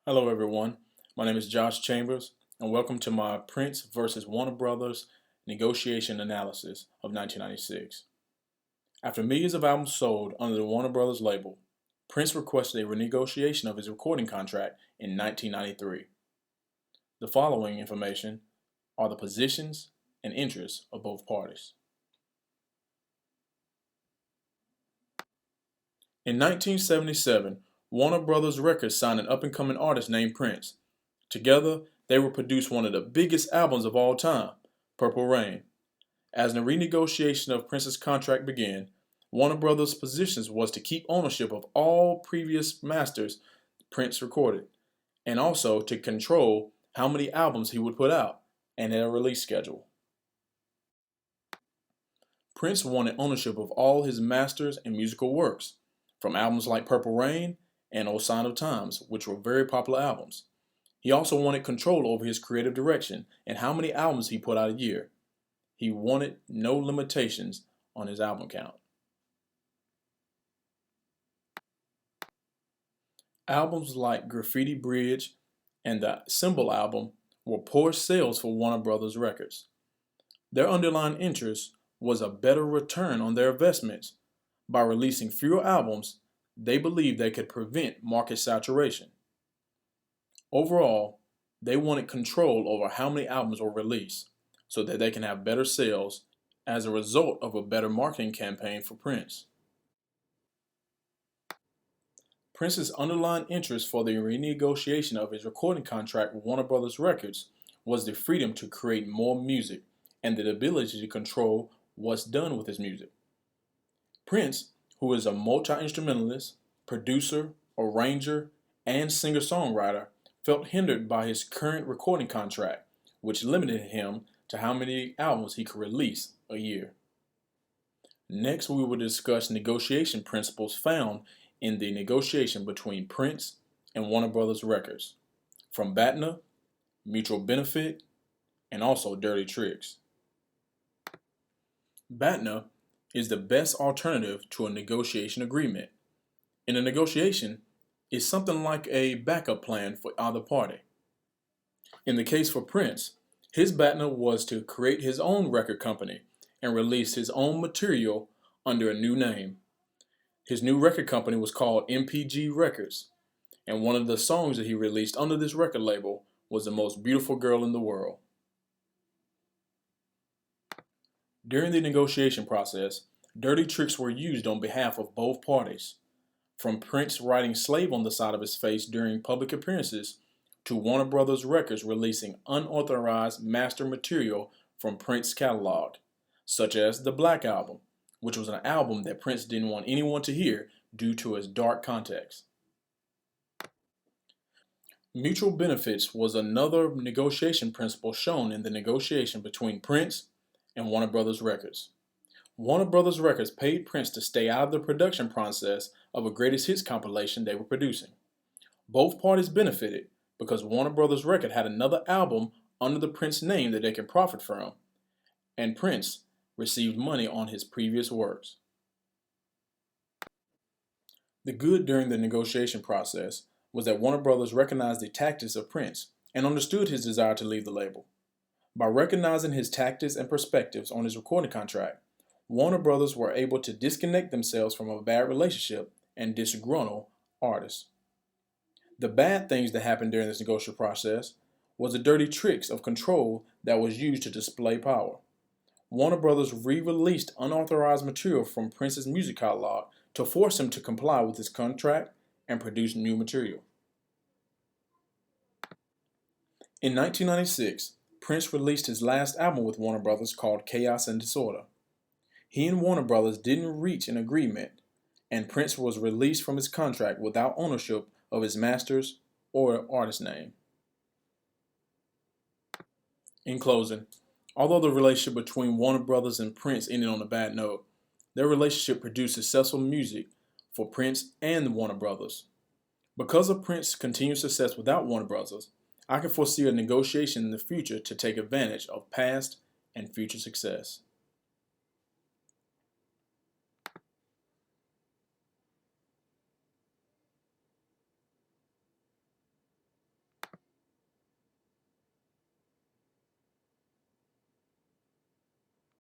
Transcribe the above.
Hello everyone, my name is Josh Chambers and welcome to my Prince versus Warner Brothers negotiation analysis of 1996. After millions of albums sold under the Warner Brothers label, Prince requested a renegotiation of his recording contract in 1993. The following information are the positions and interests of both parties. In 1977, Warner Brothers Records signed an up-and-coming artist named Prince. Together, they would produce one of the biggest albums of all time, Purple Rain. As the renegotiation of Prince's contract began, Warner Brothers' position was to keep ownership of all previous masters Prince recorded, and also to control how many albums he would put out and their release schedule. Prince wanted ownership of all his masters and musical works, from albums like Purple Rain and O Sign of Times, which were very popular albums. He also wanted control over his creative direction and how many albums he put out a year. He wanted no limitations on his album count. Albums like Graffiti Bridge and the Symbol album were poor sales for Warner Brothers Records. Their underlying interest was a better return on their investments. By releasing fewer albums, they believed they could prevent market saturation. Overall, they wanted control over how many albums were released so that they can have better sales as a result of a better marketing campaign for Prince. Prince's underlying interest for the renegotiation of his recording contract with Warner Brothers Records was the freedom to create more music and the ability to control what's done with his music. Prince, who is a multi-instrumentalist, producer, arranger, and singer-songwriter, felt hindered by his current recording contract, which limited him to how many albums he could release a year. Next, we will discuss negotiation principles found in the negotiation between Prince and Warner Brothers Records, from BATNA, mutual benefit, and also dirty tricks. BATNA is the best alternative to a negotiation agreement. In a negotiation, it's something like a backup plan for either party. In the case for Prince, his BATNA was to create his own record company and release his own material under a new name. His new record company was called MPG Records, and one of the songs that he released under this record label was The Most Beautiful Girl in the World. During the negotiation process, dirty tricks were used on behalf of both parties, from Prince writing slave on the side of his face during public appearances to Warner Brothers Records releasing unauthorized master material from Prince's catalog, such as the Black Album, which was an album that Prince didn't want anyone to hear due to its dark context. Mutual benefits was another negotiation principle shown in the negotiation between Prince and Warner Brothers Records. Warner Brothers Records paid Prince to stay out of the production process of a greatest hits compilation they were producing. Both parties benefited because Warner Brothers Records had another album under the Prince name that they could profit from, and Prince received money on his previous works. The good during the negotiation process was that Warner Brothers recognized the tactics of Prince and understood his desire to leave the label. By recognizing his tactics and perspectives on his recording contract, Warner Brothers were able to disconnect themselves from a bad relationship and disgruntled artists. The bad things that happened during this negotiation process was the dirty tricks of control that was used to display power. Warner Brothers re-released unauthorized material from Prince's music catalog to force him to comply with his contract and produce new material. In 1996, Prince released his last album with Warner Brothers called Chaos and Disorder. He and Warner Brothers didn't reach an agreement, and Prince was released from his contract without ownership of his masters or artist name. In closing, although the relationship between Warner Brothers and Prince ended on a bad note, their relationship produced successful music for Prince and Warner Brothers. Because of Prince's continued success without Warner Brothers, I can foresee a negotiation in the future to take advantage of past and future success.